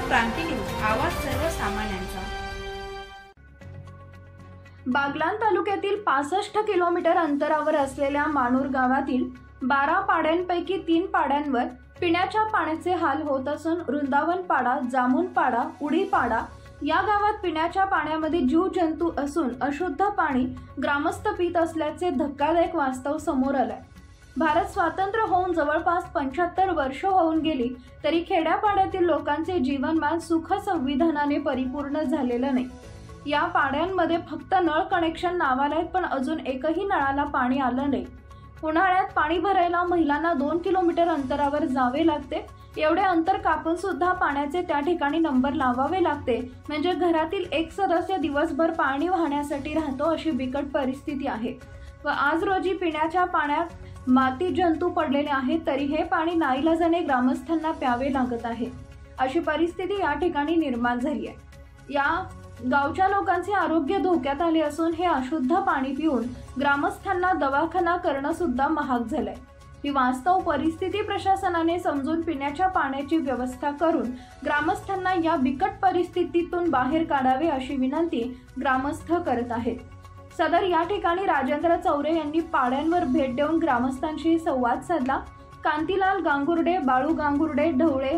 क्रांती news, आवाज सर्वसामान्यांचा। बागलाण तालुक्यातील 65 किलोमीटर अंतरावर असलेल्या मानूर गावातील 12 पाड्यांपैकी 3 पाड्यांवर पिण्याच्या पाण्याचे हाल होत असून वृंदावन पाडा, जामुन पाडा, उडी पाडा या गावात पिण्याच्या पाण्यामध्ये जीव जंतू असून अशुद्ध पाणी ग्रामस्थ पित असल्याचे धक्कादायक वास्तव समोर आले। भारत स्वातंत्र्य होऊन जवळपास 75 वर्ष होऊन गेली तरी खेड्यापाड्यातील लोकांचे जीवनमान सुख संविधानाने परिपूर्ण झालेलं नाही। या पाड्यांमध्ये फक्त नळ कनेक्शन नावाला आहेत, पण अजून एकही नळाला पाणी आलं नाही। उन्हाळ्यात पाणी भरायला महिलांना 2 किलोमीटर अंतरावर जावे लागते। एवढे अंतर कापून सुद्धा पाण्याचे त्या ठिकाणी नंबर लावावे लागते, म्हणजे घरातील एक सदस्य दिवसभर पाणी वाहण्यासाठी राहतो अशी बिकट परिस्थिती आहे। व आज रोजी पिण्याच्या पाण्यात माती जंतू पडलेले आहेत, तरी हे पाणी नाईलाजाने ग्रामस्थांना प्यावे लागत आहे। अशी परिस्थिती या ठिकाणी निर्माण झाली आहे। या गावच्या लोकांचे आरोग्य धोक्यात आले असून हे अशुद्ध पाणी पिऊन ग्रामस्थांना दवाखाना करणं सुद्धा महाग झालंय। ही वास्तव परिस्थिती प्रशासनाने समजून पिण्याच्या पाण्याची व्यवस्था करून ग्रामस्थांना या बिकट परिस्थितीतून बाहेर काढावे अशी विनंती ग्रामस्थ करत आहेत। सदर या ठिकाणी राजेंद्र चौरे यांनी पाड्यांवर भेट देऊन ग्रामस्थांशी संवाद साधला। कांतीलाल गांगुर्डे, बाळू गांगुर्डे, ढवळे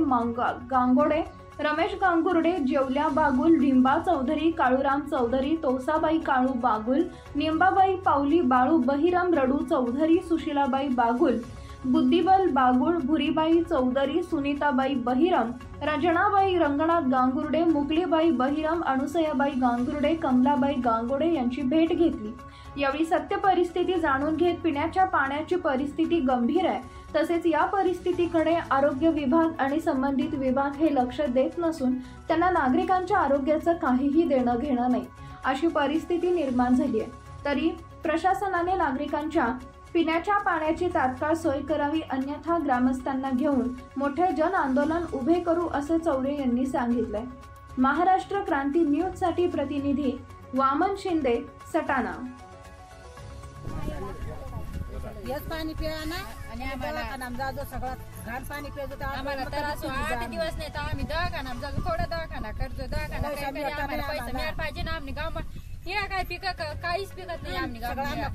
गांगोडे, रमेश गांगुर्डे, जेवल्या बागुल, लिंबा चौधरी, काळूराम चौधरी, तोसाबाई काळू बागुल, निंबाबाई पावली, बाळू बहिराम रडू चौधरी, सुशीलाबाई बागुल, बुद्धिबल बागुल, भुरीबाई चौधरी, सुनीताबाई बहिराम, रंजनाबाई रंगनाथ गांगुर्डे, मुकलीबाई बहिराम, अनुसयाबाई गांगुर्डे, कमलाबाई गांगोडे यांची भेट घेतली। यावेळी सत्य परिस्थिती जाणून घेत पिण्याच्या पाण्याची परिस्थिती गंभीर आहे, तसेच या परिस्थितीकडे आरोग्य विभाग आणि संबंधित विभाग हे लक्ष देत नसून त्यांना नागरिकांच्या आरोग्याचं काहीही देणं घेणं नाही अशी परिस्थिती निर्माण झाली आहे। तरी प्रशासनाने नागरिकांच्या पिण्याच्या पाण्याची तात्काळ सोय करावी, अन्यथा ग्रामस्थांना घेऊन मोठे जन आंदोलन उभे करू असे चौरे यांनी सांगितले। महाराष्ट्र क्रांती न्यूज साठी प्रतिनिधी वामन शिंदे, सटाणा। हेच पाणी प्या ना आणि आम्हाला जातो सगळं घाण पाणी प्यायचं आम्हाला तर असं 8 दिवस नाही तर आम्ही दवाखाना जातो, थोडा दवाखाना करतो, दवाखाना पैसे मिळायला पाहिजे ना। आम्ही गाव हे काय पिक काहीच पिकत नाही, आम्ही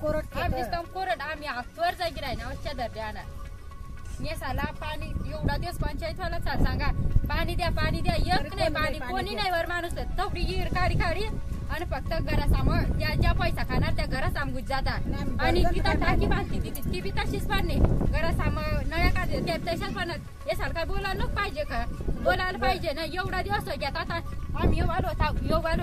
कोरड आम्ही वर जागी राहिना औषध द्या नेसाला पाणी एवढा दिवस पंचायतवाला सांगा पाणी द्या एक नाही पाणी कोणी नाही वर माणूस तेवढी हिर काढी आणि फक्त घरासमोर ज्या पैसा खाणार त्या घरासमोर जातात आणि तिथं टाकी बांधते ती बी तशीच पाणी घरासमोर नळ्या काढते त्या तशाच पाण्यात हे सारखं बोलायला पाहिजे का, बोलायला पाहिजे ना। एवढा दिवस घेतात आम्ही येऊ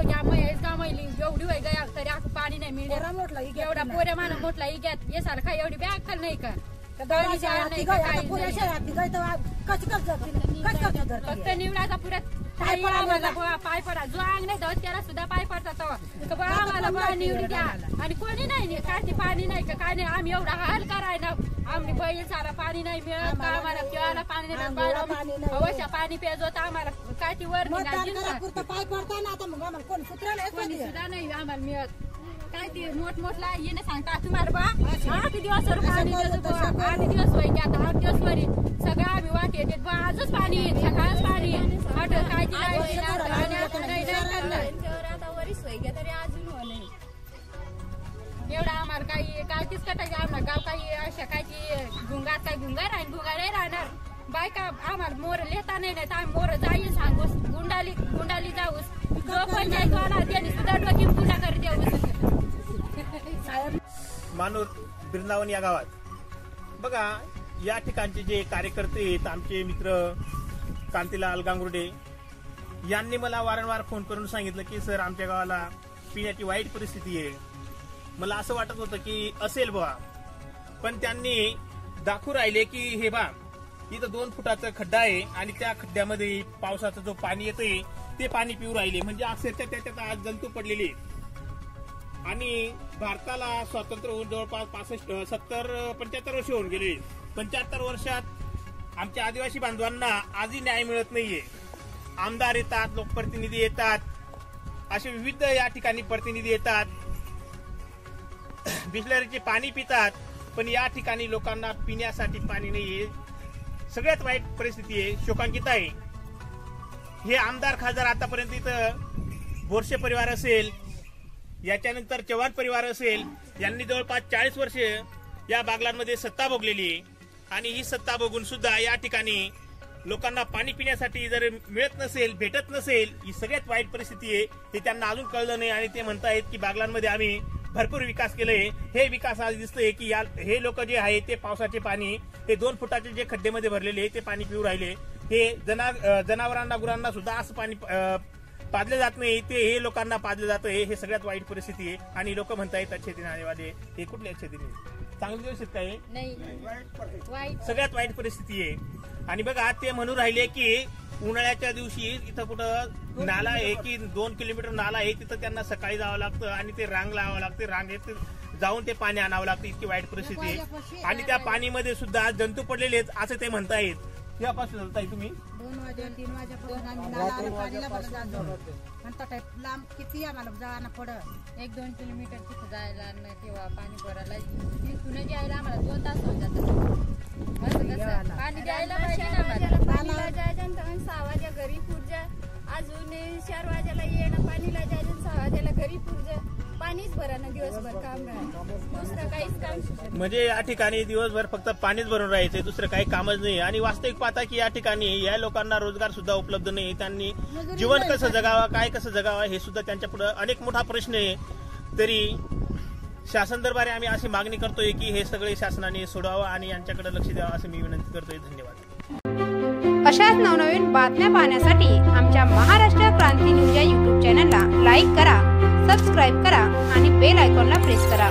या मैली एवढी वय गया तरी असं पाणी नाही मिळेल। एवढा पोऱ्या माणूस मोठला इग्यात हे सारखा एवढी बॅग खाल नाही का, फक्त निवडाचा पुऱ्यात पाय पडा जो अंग नाही जाऊ त्याला सुद्धा पाय पडतात आम्हाला निवडी द्या आणि कोणी नाही काय ते पाणी नाही का काय नाही। आम्ही एवढा हाल करायला आम्ही बैल सारा पाणी नाही मिळत, आम्हाला पिवायला पाणी नाही, अवश्य पाणी प्यायचो तर आम्हाला काय ती वर पाय पडताना आता कोणी सुद्धा नाही आम्हाला मिळत। काय ते मोठमोठला येणे सांगता तुम्हाला बा 8 दिवस पाणी 8 दिवस होय की आता 8 दिवस वरी सगळं आम्ही वाट येते बा आजच पाणी सकाळच पाणी काय एवढा आम्हाला काही काय तीच कटायची आम्हाला गाव काही अशा काय गुंगार आहे गुंगार नाही राहणार बायका आम्हाला मोर लेता नाही तर आम्ही मोर जाईल सांगूस गुंडाली जाऊस जो पंचायतवाला त्यांनी सुद्धा डोकी पूजा करी देऊस। मानूर बिरनावन या गावात बघा या ठिकाणचे जे कार्यकर्ते आहेत आमचे मित्र कांतीलाल गांगुर्डे यांनी मला वारंवार फोन करून सांगितलं की सर आमच्या गावाला पिण्याची वाईट परिस्थिती आहे। मला असं वाटत होतं की असेल बा, पण त्यांनी दाखवू राहिले की हे बा इथं 2 फुटाचा खड्डा आहे आणि त्या खड्ड्यामध्ये पावसाचं जो पाणी येतंय ते पाणी पिऊ राहिले, म्हणजे अक्षरशः त्याच्यात आज जंतू पडलेले। आणि भारताला स्वातंत्र्य होऊन जवळपास 75 वर्ष होऊन गेले। 75 वर्षात आमच्या आदिवासी बांधवांना आजही न्याय मिळत नाहीये। आमदार येतात, लोकप्रतिनिधी येतात, असे विविध या ठिकाणी प्रतिनिधी येतात, बिसलरीचे पाणी पितात, पण या ठिकाणी लोकांना पिण्यासाठी पाणी नाहीये। सगळ्यात वाईट परिस्थिती आहे, शोकांकित आहे। हे आमदार खासदार आतापर्यंत इथं बोरसे परिवार असेल, याच्यानंतर चव्हाण परिवार असेल, यांनी जवळपास 40 वर्ष या बागलांमध्ये सत्ता भोगलेली आहे. आणि ही सत्ता बघून सुद्धा या ठिकाणी लोकांना पाणी पिण्यासाठी जर मिळत नसेल, भेटत नसेल, ही सगळ्यात वाईट परिस्थिती आहे. हे त्यांना अजून कळलं नाही आणि ते म्हणतायत की बागलांमध्ये आम्ही भरपूर विकास केलाय. हे विकास आज दिसतोय की हे लोक जे आहे ते पावसाचे पाणी, ते 2 फुटाचे जे खड्डेमध्ये भरलेले ते पाणी पिऊ राहिले. हे जनावरांना गुरांना सुद्धा असं पाणी पाजलं जात नाही, ते हे लोकांना पाजलं जातं. हे सगळ्यात वाईट परिस्थिती आहे. आणि लोक म्हणतायत अच्छे दिन आने वाले. हे कुठले अच्छे दिन चांगले दिवस आहेत काय? सगळ्यात वाईट परिस्थिती आहे. आणि बघा ते म्हणून राहिले की उन्हाळ्याच्या दिवशी इथं कुठं नाला आहे की 2 किलोमीटर नाला आहे, तिथं त्यांना सकाळी जावं लागतं आणि ते रांग लावावं लागते. रांगेत जाऊन ते पाणी आणावं लागतं. इतकी वाईट परिस्थिती आहे. आणि त्या पाणीमध्ये सुद्धा जंतू पडलेले आहेत असं ते म्हणतायत. तेव्हापासून चालताय तुम्ही 2 वाजे 3 वाजेपासून आम्ही नाला पाणीला पण जातो. लांब किती आम्हाला जाणं पडत. 1-2 किलोमीटर तिथं जायला तेव्हा पाणी भरायला तिथून यायला आम्हाला 2 तास होऊन जातात. पाणी द्यायला पाहिजे ना आम्हाला. पाणीला जायचं 6 वाजे घरी पुरजा, अजून 4 वाजेला येणं पाणीला जायचं, 6 वाजेला घरी पुरजा. पाणीच भरानं दिवसभर काम नाही, दुसरं काहीच काम. म्हणजे या ठिकाणी दिवसभर फक्त पाणीच भरून राहायचंय, दुसरं काही कामच नाही. आणि वास्तविक पाहता की या ठिकाणी या लोकांना रोजगार सुद्धा उपलब्ध नाही. त्यांनी जीवन कसं जगावं, काय कसं जगावं हे सुद्धा त्यांच्या पुढे अनेक मोठा प्रश्न आहे. तरी शासन दरबारी आम्ही अशी मागणी करतोय की हे सगळे शासनाने सोडावं आणि यांच्याकडे लक्ष द्यावं असं मी विनंती करतोय. धन्यवाद. अशाच नवनवीन बातम्या पाहण्यासाठी आमच्या महाराष्ट्र क्रांती न्यूज या YouTube चॅनलला लाईक करा, सबस्क्राईब करा आणि बेल आयकॉनला प्रेस करा.